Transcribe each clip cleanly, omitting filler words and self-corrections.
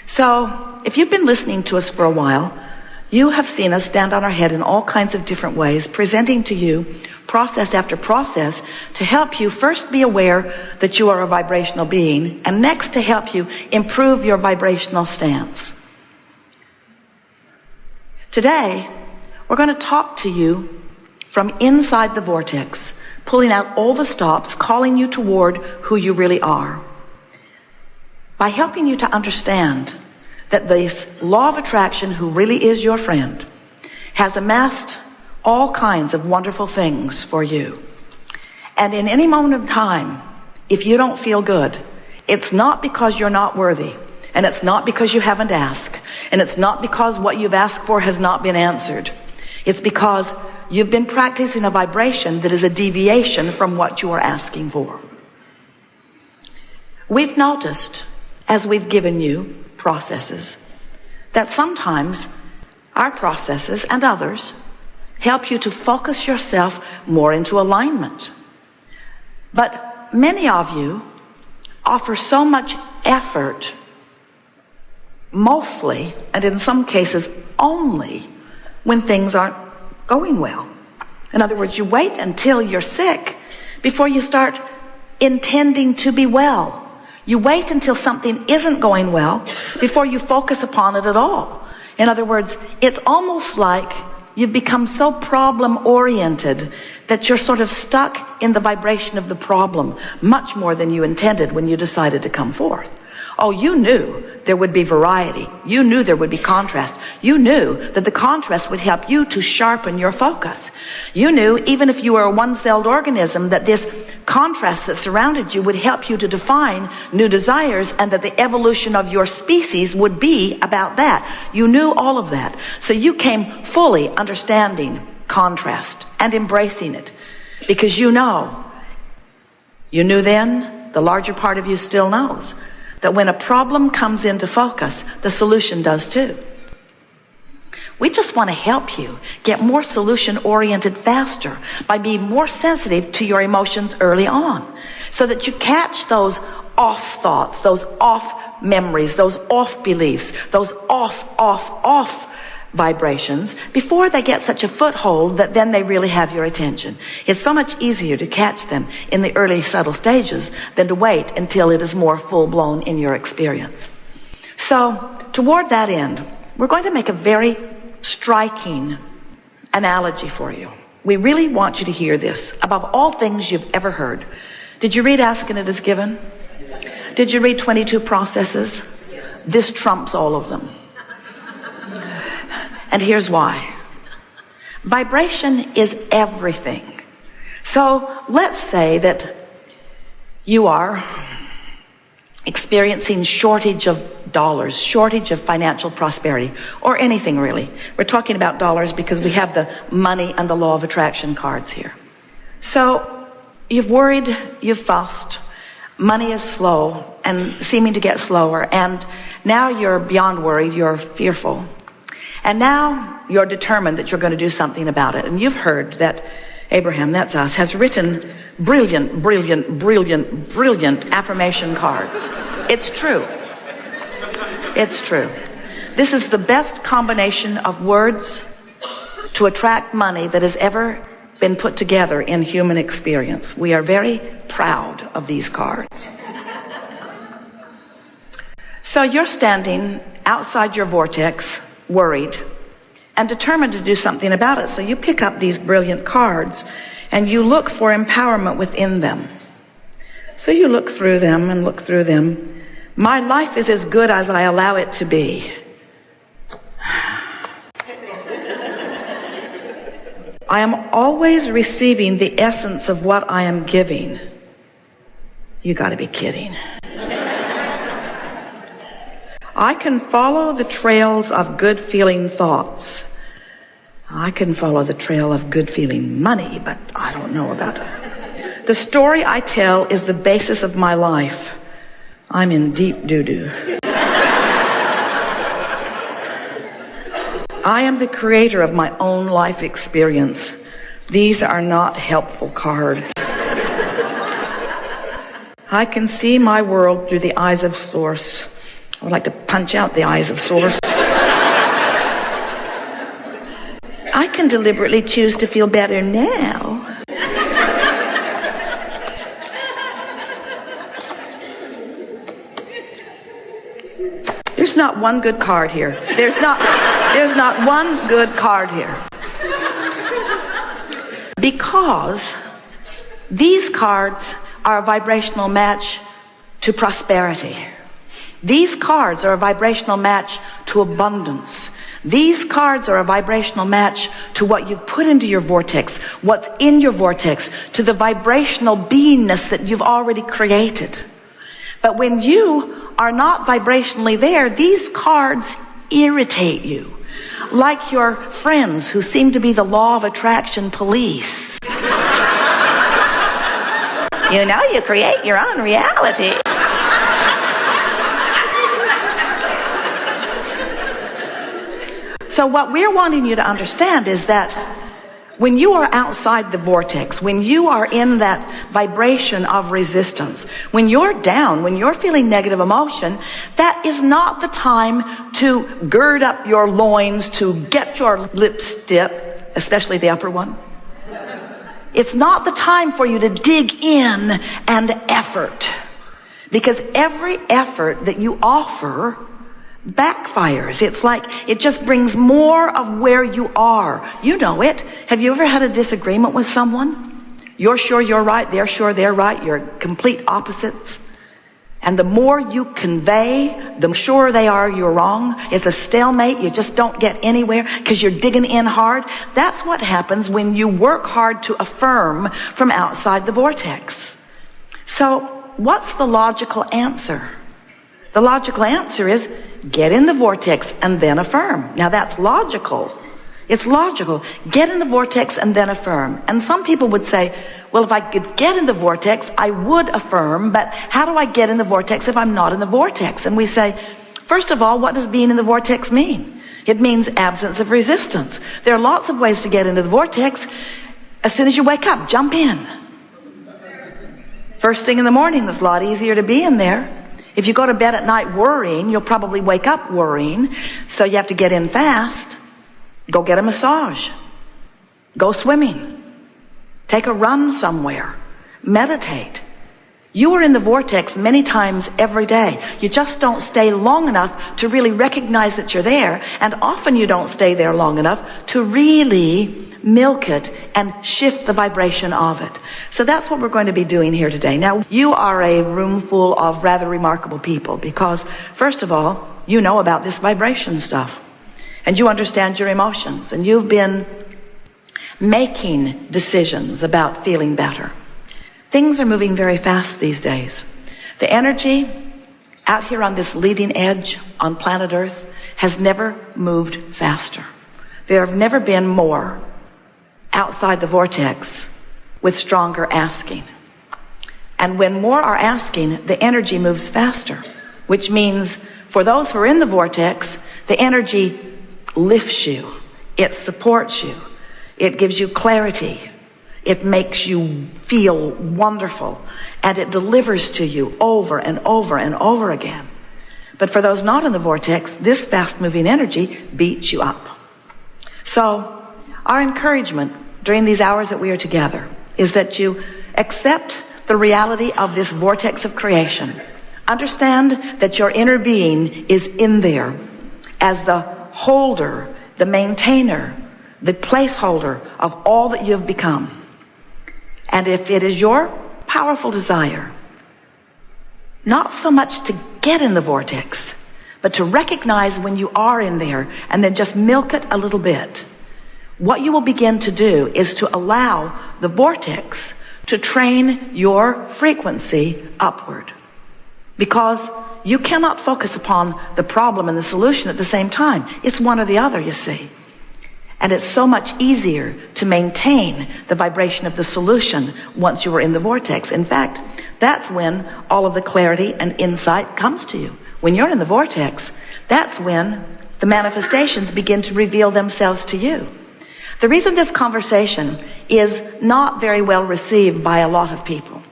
So if you've been listening to us for a while, you have seen us stand on our head in all kinds of different ways, presenting to you process after process to help you first be aware that you are a vibrational being, and next to help you improve your vibrational stance. Today, we're going to talk to you from inside the vortex, pulling out all the stops, calling you toward who you really are, by helping you to understand that this law of attraction, who really is your friend, has amassed all kinds of wonderful things for you. And in any moment of time, if you don't feel good, it's not because you're not worthy, and it's not because you haven't asked, and it's not because what you've asked for has not been answered. It's because you've been practicing a vibration that is a deviation from what you are asking for. We've noticed, as we've given you processes, that sometimes our processes and others help you to focus yourself more into alignment. But many of you offer so much effort, mostly, and in some cases only, when things aren't going well. In other words, you wait until you're sick before you start intending to be well. You wait until something isn't going well before you focus upon it at all. In other words, it's almost like you've become so problem-oriented that you're sort of stuck in the vibration of the problem much more than you intended when you decided to come forth. Oh, you knew there would be variety. You knew there would be contrast. You knew that the contrast would help you to sharpen your focus. You knew, even if you were a one-celled organism, that this contrast that surrounded you would help you to define new desires, and that the evolution of your species would be about that. You knew all of that. So you came fully understanding contrast and embracing it, because you knew then, the larger part of you still knows, that when a problem comes into focus, the solution does too. We just want to help you get more solution-oriented faster by being more sensitive to your emotions early on, so that you catch those off thoughts, those off memories, those off beliefs, those off vibrations before they get such a foothold that then they really have your attention. It's so much easier to catch them in the early subtle stages than to wait until it is more full-blown in your experience. So toward that end, we're going to make a very striking analogy for you. We really want you to hear this above all things you've ever heard. Did you read Ask and It Is Given? Did you read 22 Processes? This trumps all of them. And here's why. Vibration is everything. So let's say that you are experiencing shortage of dollars, shortage of financial prosperity, or anything really. We're talking about dollars because we have the money and the law of attraction cards here. So you've worried, you've fussed, money is slow and seeming to get slower, and now you're beyond worried, you're fearful. And now you're determined that you're going to do something about it. And you've heard that Abraham, that's us, has written brilliant affirmation cards. It's true. It's true. This is the best combination of words to attract money that has ever been put together in human experience. We are very proud of these cards. So you're standing outside your vortex, worried, and determined to do something about it. So you pick up these brilliant cards and you look for empowerment within them. So you look through them and look through them. My life is as good as I allow it to be. I am always receiving the essence of what I am giving. You got to be kidding. I can follow the trails of good-feeling thoughts. I can follow the trail of good-feeling money, but I don't know about it. The story I tell is the basis of my life. I'm in deep doo-doo. I am the creator of my own life experience. These are not helpful cards. I can see my world through the eyes of Source. I would like to punch out the eyes of source. I can deliberately choose to feel better now. There's not one good card here. There's not one good card here. Because these cards are a vibrational match to prosperity. These cards are a vibrational match to abundance. These cards are a vibrational match to what you've put into your vortex, what's in your vortex, to the vibrational beingness that you've already created. But when you are not vibrationally there, these cards irritate you. Like your friends who seem to be the law of attraction police. You know, you create your own reality. So what we're wanting you to understand is that when you are outside the vortex, when you are in that vibration of resistance, when you're down, when you're feeling negative emotion, that is not the time to gird up your loins, to get your lips stiff, especially the upper one. It's not the time for you to dig in and effort, because every effort that you offer backfires. It's like it just brings more of where you are. You know it. Have you ever had a disagreement with someone? You're sure you're right, they're sure they're right, you're complete opposites. And the more you convey, the sure they are you're wrong. It's a stalemate. You just don't get anywhere because you're digging in hard. That's what happens when you work hard to affirm from outside the vortex. So what's the logical answer? The logical answer is get in the vortex and then affirm. Now that's logical. It's logical. Get in the vortex and then affirm. And some people would say, well, if I could get in the vortex, I would affirm, but how do I get in the vortex if I'm not in the vortex? And we say, first of all, what does being in the vortex mean? It means absence of resistance. There are lots of ways to get into the vortex. As soon as you wake up, jump in. First thing in the morning, it's a lot easier to be in there. If you go to bed at night worrying, you'll probably wake up worrying. So you have to get in fast. Go get a massage. Go swimming. Take a run somewhere. Meditate. You are in the vortex many times every day. You just don't stay long enough to really recognize that you're there. And often you don't stay there long enough to really milk it and shift the vibration of it. So that's what we're going to be doing here today. Now, you are a room full of rather remarkable people because, first of all, you know about this vibration stuff. And you understand your emotions. And you've been making decisions about feeling better. Things are moving very fast these days. The energy out here on this leading edge on planet Earth has never moved faster. There have never been more outside the vortex with stronger asking. And when more are asking, the energy moves faster, which means for those who are in the vortex, the energy lifts you. It supports you. It gives you clarity. It makes you feel wonderful. And it delivers to you over and over and over again. But for those not in the vortex, this fast-moving energy beats you up. So our encouragement during these hours that we are together is that you accept the reality of this vortex of creation. Understand that your inner being is in there as the holder, the maintainer, the placeholder of all that you've become. And if it is your powerful desire, not so much to get in the vortex, but to recognize when you are in there and then just milk it a little bit, what you will begin to do is to allow the vortex to train your frequency upward. Because you cannot focus upon the problem and the solution at the same time. It's one or the other, you see. And it's so much easier to maintain the vibration of the solution once you are in the vortex. In fact, that's when all of the clarity and insight comes to you. When you're in the vortex, that's when the manifestations begin to reveal themselves to you. The reason this conversation is not very well received by a lot of people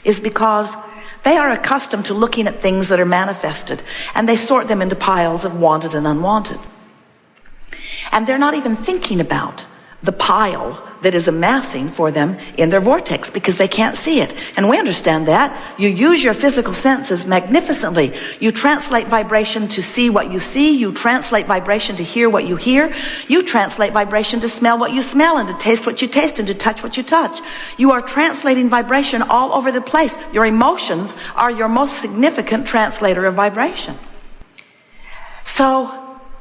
is because They are accustomed to looking at things that are manifested, and they sort them into piles of wanted and unwanted. And they're not even thinking about the pile that is amassing for them in their vortex because they can't see it. And we understand that. You use your physical senses magnificently. You translate vibration to see what you see. You translate vibration to hear what you hear. You translate vibration to smell what you smell and to taste what you taste and to touch what you touch. You are translating vibration all over the place. Your emotions are your most significant translator of vibration. So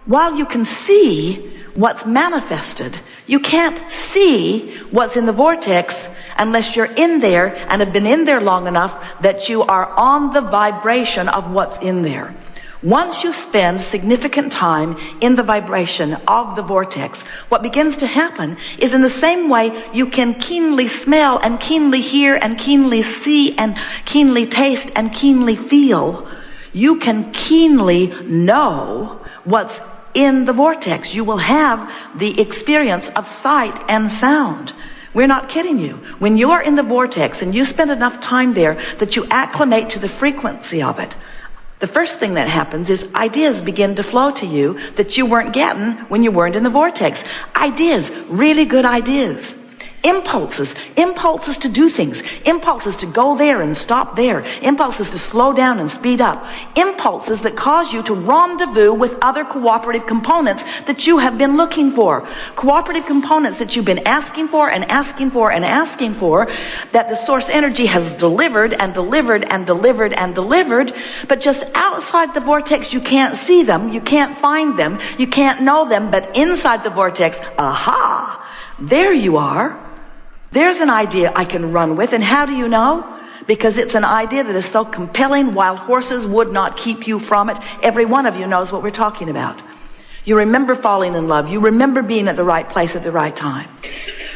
while you can see what's manifested, you can't see what's in the vortex unless you're in there and have been in there long enough that you are on the vibration of what's in there. Once you spend significant time in the vibration of the vortex, what begins to happen is, in the same way you can keenly smell and keenly hear and keenly see and keenly taste and keenly feel, you can keenly know what's in the vortex. You will have the experience of sight and sound. We're not kidding you. When you're in the vortex and you spend enough time there that you acclimate to the frequency of it, the first thing that happens is ideas begin to flow to you that you weren't getting when you weren't in the vortex. Ideas, really good ideas. Impulses to do things, impulses to go there and stop there, impulses to slow down and speed up, impulses that cause you to rendezvous with other cooperative components that you have been looking for, cooperative components that you've been asking for and asking for and asking for, that the source energy has delivered and delivered and delivered and delivered, but just outside the vortex you can't see them, you can't find them, you can't know them, but inside the vortex, aha, there you are. There's an idea I can run with. And how do you know? Because it's an idea that is so compelling, wild horses would not keep you from it. Every one of you knows what we're talking about. You remember falling in love. You remember being at the right place at the right time.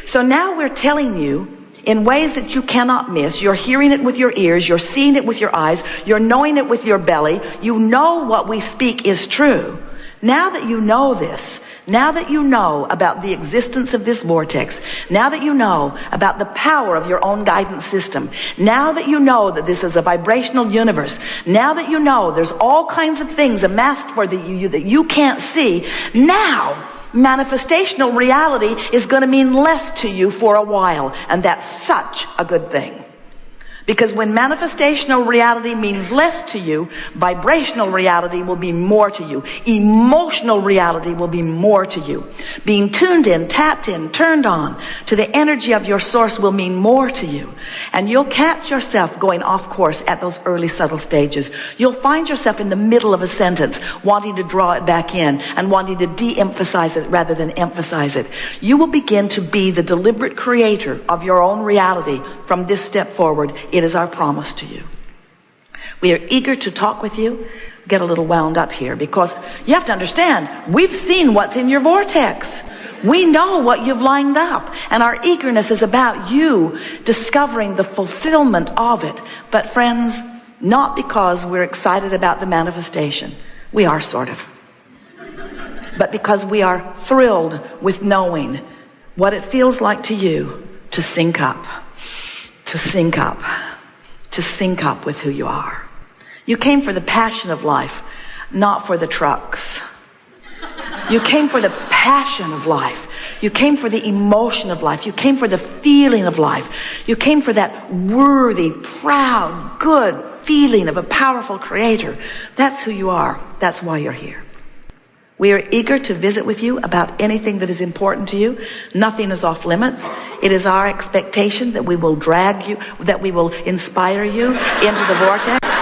So now we're telling you in ways that you cannot miss. You're hearing it with your ears. You're seeing it with your eyes. You're knowing it with your belly. You know what we speak is true. Now that you know this, now that you know about the existence of this vortex, now that you know about the power of your own guidance system, now that you know that this is a vibrational universe, now that you know there's all kinds of things amassed for you that you can't see, now manifestational reality is going to mean less to you for a while. And that's such a good thing. Because when manifestational reality means less to you, vibrational reality will be more to you. Emotional reality will be more to you. Being tuned in, tapped in, turned on to the energy of your source will mean more to you. And you'll catch yourself going off course at those early subtle stages. You'll find yourself in the middle of a sentence wanting to draw it back in and wanting to de-emphasize it rather than emphasize it. You will begin to be the deliberate creator of your own reality from this step forward. It is our promise to you. We are eager to talk with you. Get a little wound up here because you have to understand, we've seen what's in your vortex. We know what you've lined up, and our eagerness is about you discovering the fulfillment of it. But friends, not because we're excited about the manifestation. We are sort of. But because we are thrilled with knowing what it feels like to you to sync up. To sync up with who you are. You came for the passion of life, not for the trucks. You came for the passion of life. You came for the emotion of life. You came for the feeling of life. You came for that worthy, proud, good feeling of a powerful creator. That's who you are. That's why you're here. We are eager to visit with you about anything that is important to you. Nothing is off limits. It is our expectation that we will drag you, that we will inspire you into the vortex.